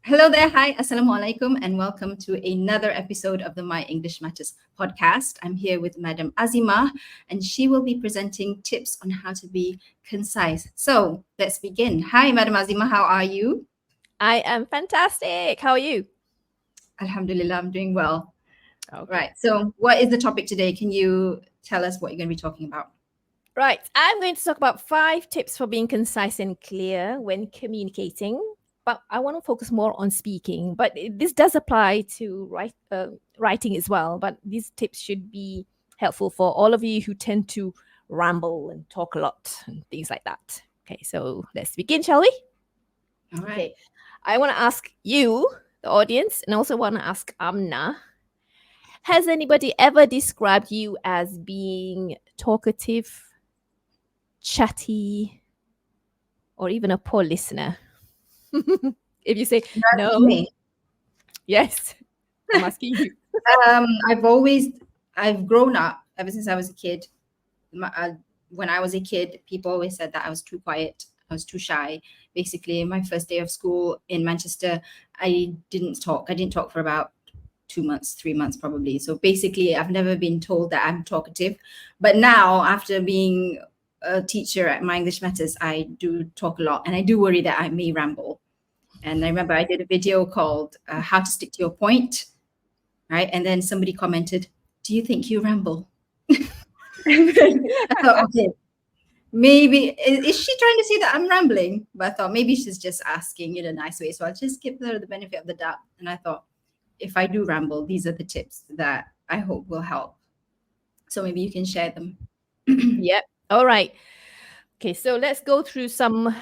Hello there. Hi. Assalamu alaikum and welcome to another episode of the My English Matters podcast. I'm here with Madam Azimah and she will be presenting tips on how to be concise. So let's begin. Hi, Madam Azimah. How are you? I am fantastic. How are you? Alhamdulillah, I'm doing well. Okay. Right. So what is the topic today? Can you tell us what you're going to be talking about? Right. I'm going to talk about 5 tips for being concise and clear when communicating. But I want to focus more on speaking. But this does apply to writing as well. But these tips should be helpful for all of you who tend to ramble and talk a lot and things like that. Okay, so let's begin, shall we? All right. Okay. I want to ask you, the audience, and also want to ask Amna. Has anybody ever described you as being talkative, chatty, or even a poor listener? If you say That's no, me. yes, I'm asking you. I've grown up ever since I was a kid. When I was a kid, people always said that I was too quiet. I was too shy. Basically, my first day of school in Manchester, I didn't talk. I didn't talk for about 2 months, 3 months probably. So basically, I've never been told that I'm talkative. But now, after being a teacher at My English Matters, I do talk a lot, and I do worry that I may ramble. And I remember I did a video called "How to Stick to Your Point," right? And then somebody commented, "Do you think you ramble?" And then I thought, okay, maybe is she trying to say that I'm rambling? But I thought maybe she's just asking in a nice way. So I'll just give her the benefit of the doubt. And I thought, if I do ramble, these are the tips that I hope will help. So maybe you can share them. Yep. All right. Okay, so let's go through some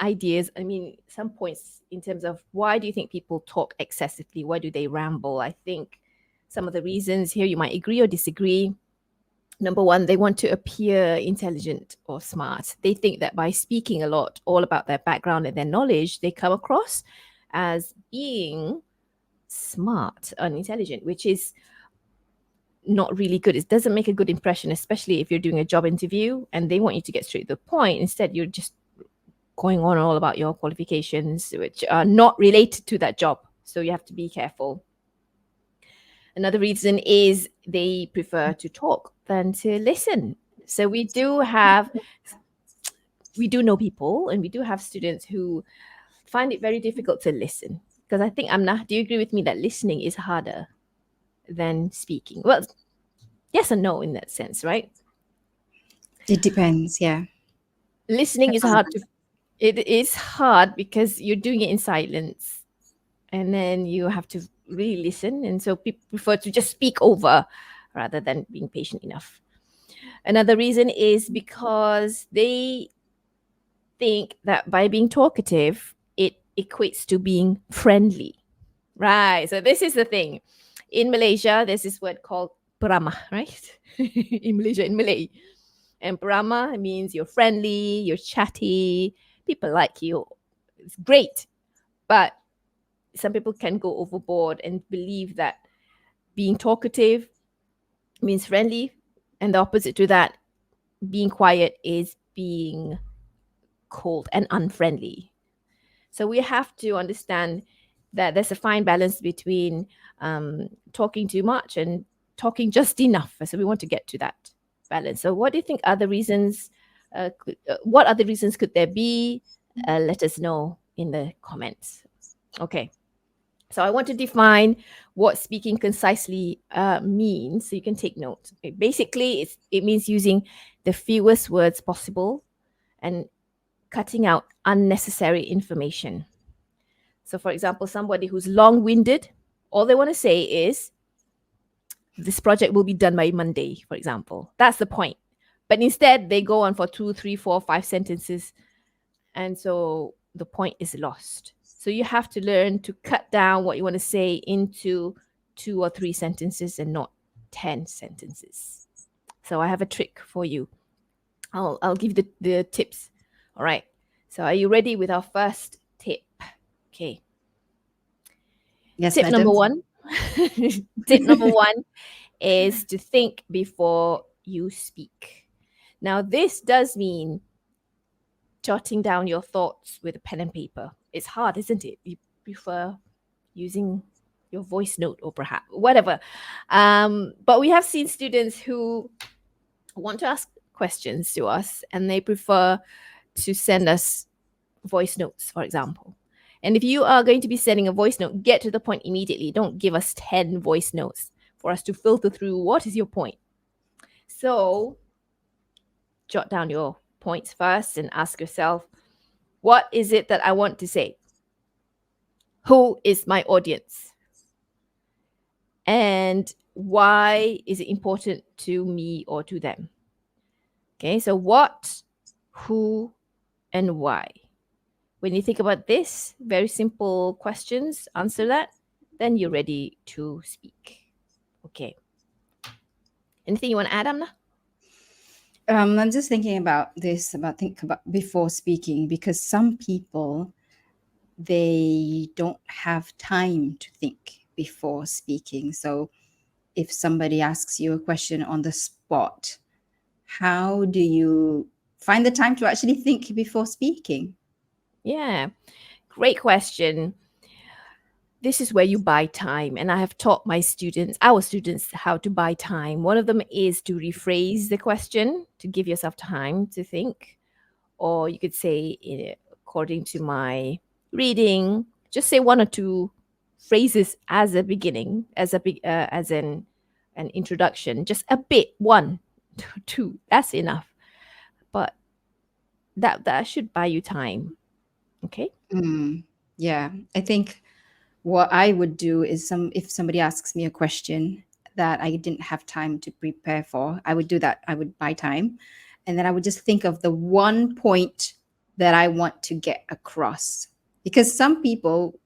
ideas. I mean, some points in terms of why do you think people talk excessively? Why do they ramble? I think some of the reasons here you might agree or disagree. Number one, they want to appear intelligent or smart. They think that by speaking a lot, all about their background and their knowledge, they come across as being smart and intelligent, which is not really good. It doesn't make a good impression, especially if you're doing a job interview and they want you to get straight to the point. Instead, you're just going on all about your qualifications, which are not related to that job. So you have to be careful. Another reason is they prefer to talk than to listen. So we do know people and we do have students who find it very difficult to listen. Because I think, Amna, do you agree with me that listening is harder than speaking? Well, yes and no in that sense, right? It depends, yeah. Listening is hard to. It is hard because you're doing it in silence, and then you have to really listen. And so people prefer to just speak over rather than being patient enough. Another reason is because they think that by being talkative, it equates to being friendly. Right. So this is the thing. In Malaysia, there's this word called peramah, right? In Malaysia, in Malay. And peramah means you're friendly, you're chatty, people like you. It's great. But some people can go overboard and believe that being talkative means friendly. And the opposite to that, being quiet, is being cold and unfriendly. So we have to understand that there's a fine balance between talking too much and talking just enough. So we want to get to that balance. So what do you think other reasons, what other reasons could there be? Let us know in the comments. Okay. So I want to define what speaking concisely means, so you can take note. Basically, it means using the fewest words possible and cutting out unnecessary information. So, for example, somebody who's long-winded, all they want to say is, this project will be done by Monday, for example. That's the point. But instead, they go on for 2, 3, 4, 5 sentences. And so the point is lost. So you have to learn to cut down what you want to say into 2 or 3 sentences and not 10 sentences. So I have a trick for you. I'll give you the tips. All right. So are you ready with our first tip? Okay. Yes, Tip madam. number 1. Tip number 1 is to think before you speak. Now, this does mean jotting down your thoughts with a pen and paper. It's hard, isn't it? You prefer using your voice note or perhaps whatever. But we have seen students who want to ask questions to us and they prefer to send us voice notes, for example. And if you are going to be sending a voice note, get to the point immediately. Don't give us 10 voice notes for us to filter through what is your point. So jot down your points first and ask yourself, what is it that I want to say? Who is my audience? And why is it important to me or to them? Okay, so what, who, and why. When you think about this, very simple questions, answer that, then you're ready to speak. Okay. Anything you want to add, Amna? I'm just thinking about this, think about before speaking, because some people, they don't have time to think before speaking. So if somebody asks you a question on the spot, how do you find the time to actually think before speaking? Yeah, great question. This is where you buy time. And I have taught our students, how to buy time. One of them is to rephrase the question to give yourself time to think. Or you could say, according to my reading, just say one or two phrases as a beginning, as an introduction, just a bit, one, two, that's enough. But that should buy you time. Okay. Yeah, I think what I would do is if somebody asks me a question that I didn't have time to prepare for, I would do that. I would buy time, and then I would just think of the one point that I want to get across. Because some people,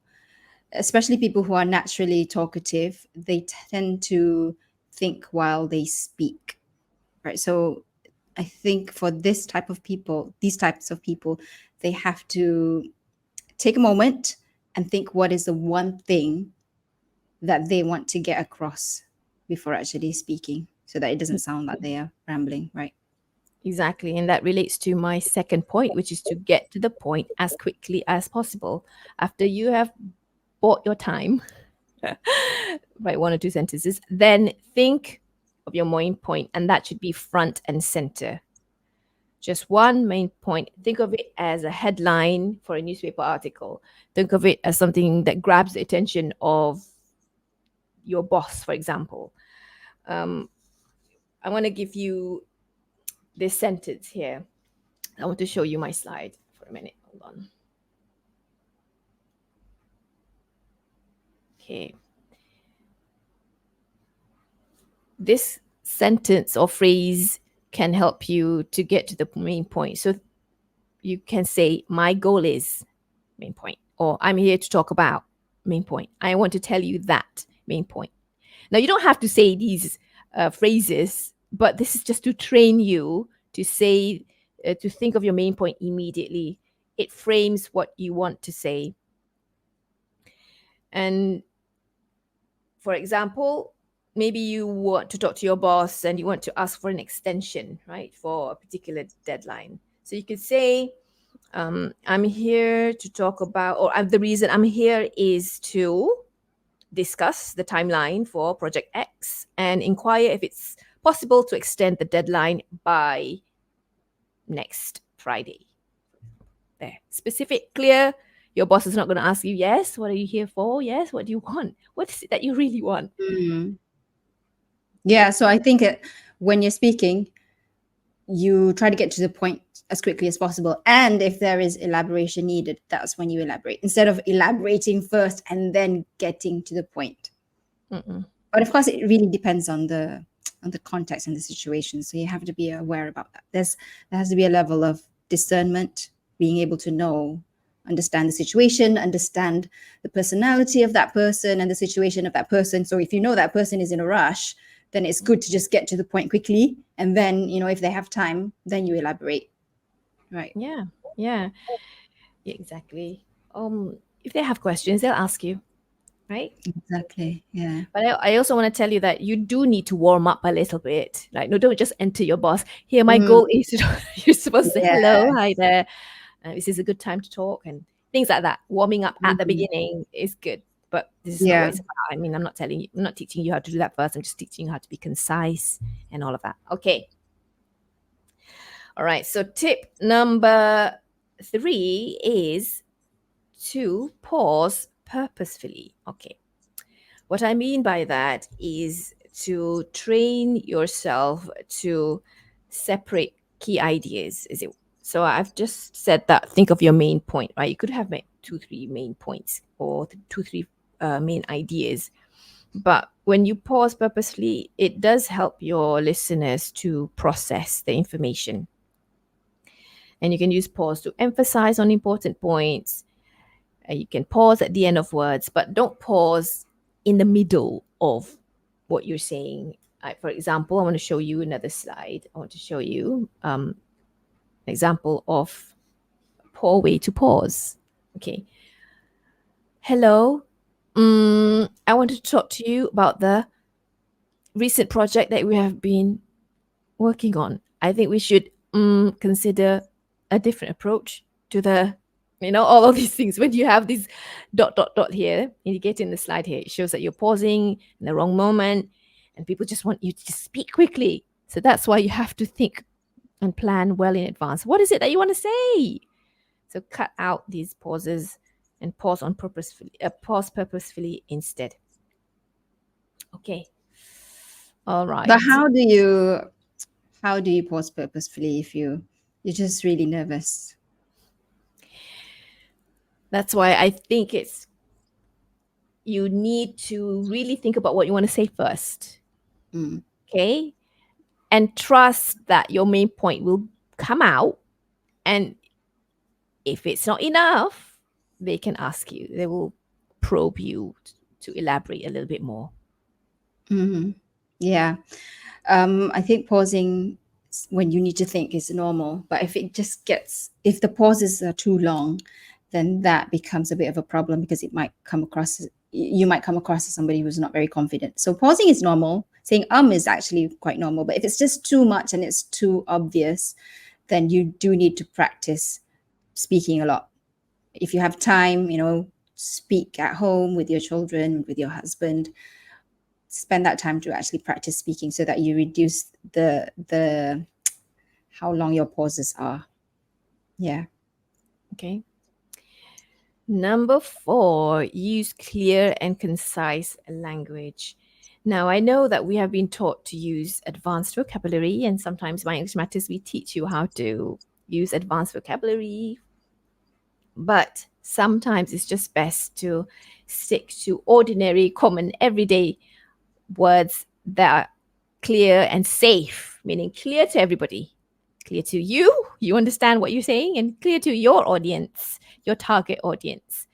especially people who are naturally talkative, they tend to think while they speak, right? So I think for these types of people, they have to take a moment and think what is the one thing that they want to get across before actually speaking, so that it doesn't sound like they are rambling, right? Exactly. And that relates to my second point, which is to get to the point as quickly as possible. After you have bought your time, write one or two sentences, then think of your main point, and that should be front and center. Just one main point. Think of it as a headline for a newspaper article. Think of it as something that grabs the attention of your boss, for example. I want to give you this sentence here. I want to show you my slide for a minute. Hold on. Okay. This sentence or phrase can help you to get to the main point. So you can say, my goal is main point, or I'm here to talk about main point. I want to tell you that main point. Now, you don't have to say these phrases, but this is just to train you to say, to think of your main point immediately. It frames what you want to say. And for example, maybe you want to talk to your boss and you want to ask for an extension, right, for a particular deadline. So you could say, I'm here to talk about, or the reason I'm here is to discuss the timeline for Project X and inquire if it's possible to extend the deadline by next Friday. There. Specific, clear. Your boss is not going to ask you, yes, what are you here for? Yes, what do you want? What is it that you really want? Yeah, so I think when you're speaking, you try to get to the point as quickly as possible. And if there is elaboration needed, that's when you elaborate, instead of elaborating first and then getting to the point. But of course, it really depends on the context and the situation. So you have to be aware about that. There has to be a level of discernment, being able to understand the situation, understand the personality of that person and the situation of that person. So if you know that person is in a rush, then it's good to just get to the point quickly. And then, if they have time, then you elaborate. Right. Yeah, exactly. If they have questions, they'll ask you, right? Exactly. Yeah. But I also want to tell you that you do need to warm up a little bit. Like, no, don't just enter your boss. Here, my goal is you're supposed to say, hello, hi there. This is a good time to talk, and things like that. Warming up at the beginning is good. but this is not what it's about. I mean, I'm not teaching you how to do that first. I'm just teaching you how to be concise and all of that. Okay. All right. So tip number 3 is to pause purposefully. Okay. What I mean by that is to train yourself to separate key ideas. So I've just said that. Think of your main point, right? You could have 2-3 main points or 2-3 main ideas. But when you pause purposefully, it does help your listeners to process the information. And you can use pause to emphasize on important points. You can pause at the end of words, but don't pause in the middle of what you're saying. For example, I want to show you another slide. I want to show you an example of poor way to pause. Okay. Hello. I want to talk to you about the recent project that we have been working on. I think we should consider a different approach to the, all of these things. When you have this ... here, and you get in the slide here, it shows that you're pausing in the wrong moment and people just want you to just speak quickly. So that's why you have to think and plan well in advance. What is it that you want to say? So cut out these pauses and pause purposefully instead. Okay. All right. But how do you pause purposefully if you're just really nervous? That's why I think you need to really think about what you want to say first. Okay. And trust that your main point will come out. And if it's not enough, they can ask you. They will probe you to elaborate a little bit more. Yeah. I think pausing when you need to think is normal. But if the pauses are too long, then that becomes a bit of a problem because you might come across as somebody who's not very confident. So pausing is normal. Saying is actually quite normal. But if it's just too much and it's too obvious, then you do need to practice speaking a lot. If you have time, speak at home with your children, with your husband. Spend that time to actually practice speaking so that you reduce the how long your pauses are. Yeah. Okay. Number 4, use clear and concise language. Now, I know that we have been taught to use advanced vocabulary, and sometimes my English Matters, we teach you how to use advanced vocabulary. But sometimes it's just best to stick to ordinary, common, everyday words that are clear and safe, meaning clear to everybody. Clear to you understand what you're saying, and clear to your audience, your target audience.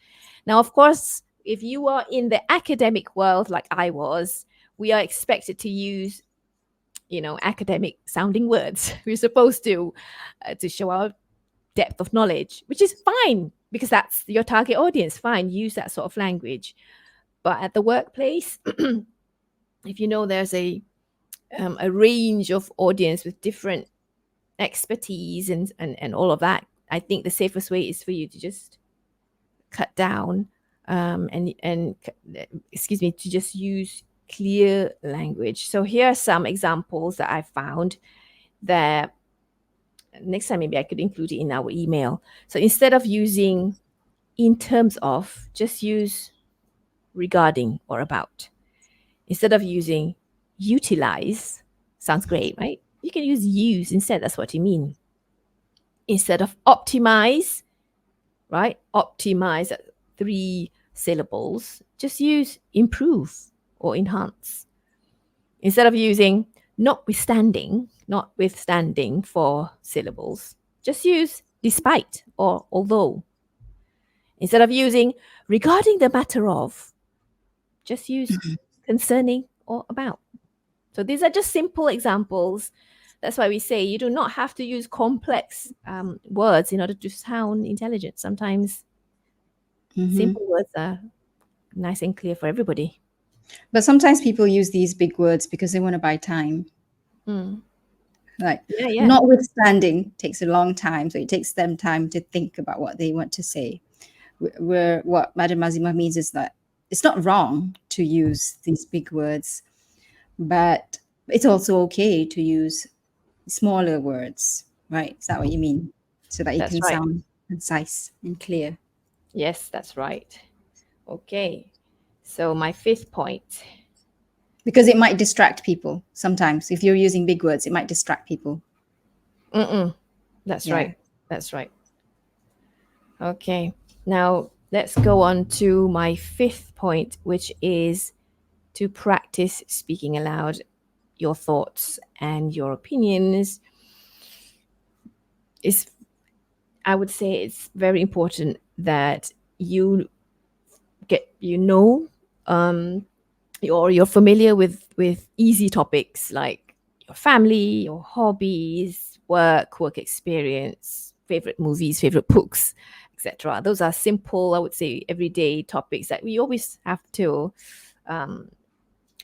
Now, of course, if you are in the academic world like I was, we are expected to use, academic sounding words. We're supposed to show our depth of knowledge, which is fine because that's your target audience. Fine, use that sort of language. But at the workplace, if there's a range of audience with different expertise and all of that, I think the safest way is for you to just cut down to just use clear language. So here are some examples that I found that next time maybe I could include it in our email. So instead of using in terms of, just use regarding or about. Instead of using utilize, sounds great, right? You can use use instead. That's what you mean. Instead of optimize, right? Optimize at 3 syllables. Just use improve or enhance. Instead of using notwithstanding 4 syllables, just use despite or although. Instead of using regarding the matter of, just use concerning or about. So these are just simple examples. That's why we say you do not have to use complex words in order to sound intelligent. Sometimes simple words are nice and clear for everybody. But sometimes people use these big words because they want to buy time. Like, notwithstanding takes a long time. So it takes them time to think about what they want to say. What Madam Azimah means is that it's not wrong to use these big words, but it's also okay to use smaller words, right? Is that what you mean? So that you That's can right. sound concise and clear. Yes, that's right. Okay. So my fifth point. Because it might distract people sometimes. If you're using big words, it might distract people. That's Yeah. right. That's right. Okay. Now let's go on to my fifth point, which is to practice speaking aloud your thoughts and your opinions. Is I would say it's very important that you get you're familiar with easy topics like your family, your hobbies, work experience, favorite movies, favorite books, etc. Those are simple, I would say, everyday topics that we always have to um,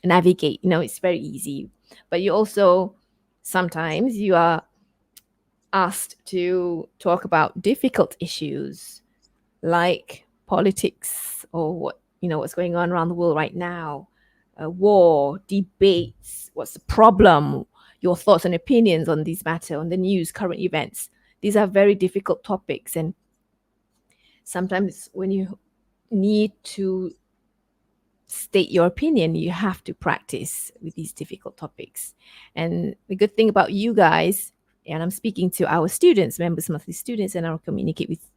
navigate. It's very easy. But you also sometimes you are asked to talk about difficult issues like politics or what's going on around the world right now, war, debates, what's the problem, your thoughts and opinions on these matter, on the news, current events. These are very difficult topics, and sometimes when you need to state your opinion, you have to practice with these difficult topics. And the good thing about you guys, and I'm speaking to our students, members monthly students, and our communicate with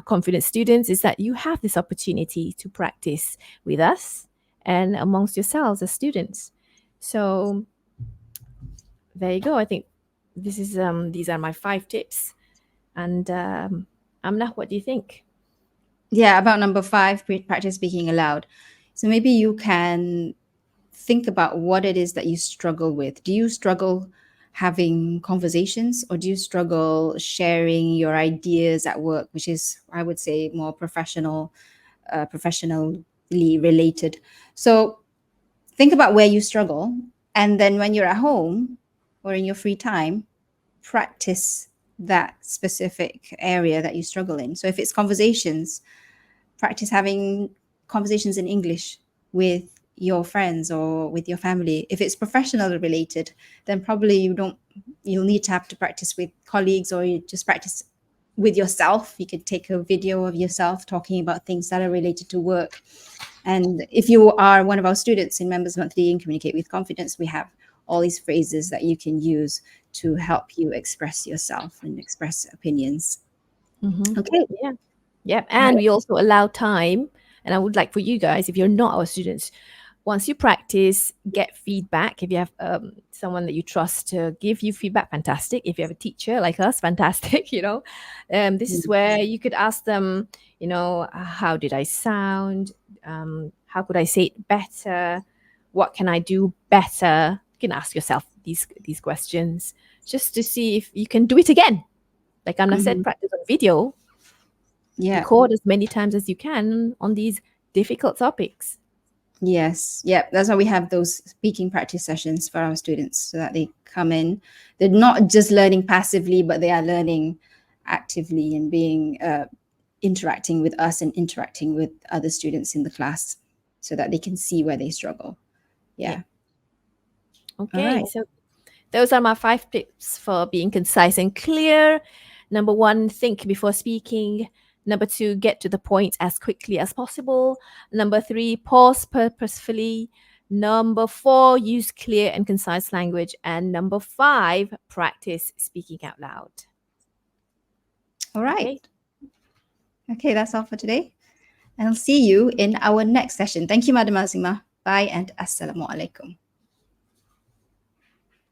confident students, is that you have this opportunity to practice with us and amongst yourselves as students. So there you go. I think these are my 5 tips. And Amna, what do you think? Yeah, about number 5, practice speaking aloud. So maybe you can think about what it is that you struggle with. Do you struggle having conversations, or do you struggle sharing your ideas at work, which is, I would say, more professionally related? So think about where you struggle, and then when you're at home or in your free time, practice that specific area that you struggle in. So if it's conversations, practice having conversations in English with your friends or with your family. If it's professional related, then probably you'll need to have to practice with colleagues, or you just practice with yourself. You could take a video of yourself talking about things that are related to work. And if you are one of our students in Members Monthly and Communicate with Confidence, we have all these phrases that you can use to help you express yourself and express opinions. Okay. Yeah. Yep. All And right. we also allow time. And I would like for you guys, if you're not our students, once you practice, get feedback. If you have someone that you trust to give you feedback, fantastic. If you have a teacher like us, fantastic. This is where you could ask them, how did I sound? How could I say it better? What can I do better? You can ask yourself these questions just to see if you can do it again. Like Amna said, practice on video, Yeah. record as many times as you can on these difficult topics. Yes. Yeah. That's why we have those speaking practice sessions for our students, so that they come in. They're not just learning passively, but they are learning actively and being interacting with us and interacting with other students in the class, so that they can see where they struggle. Yeah. All Okay, right. so those are my 5 tips for being concise and clear. Number 1, think before speaking. Number 2, get to the point as quickly as possible. Number 3, pause purposefully. Number 4, use clear and concise language. And number 5, practice speaking out loud. All right. Okay. Okay, that's all for today. And I'll see you in our next session. Thank you, Madam Azimah. Bye and Assalamu alaikum.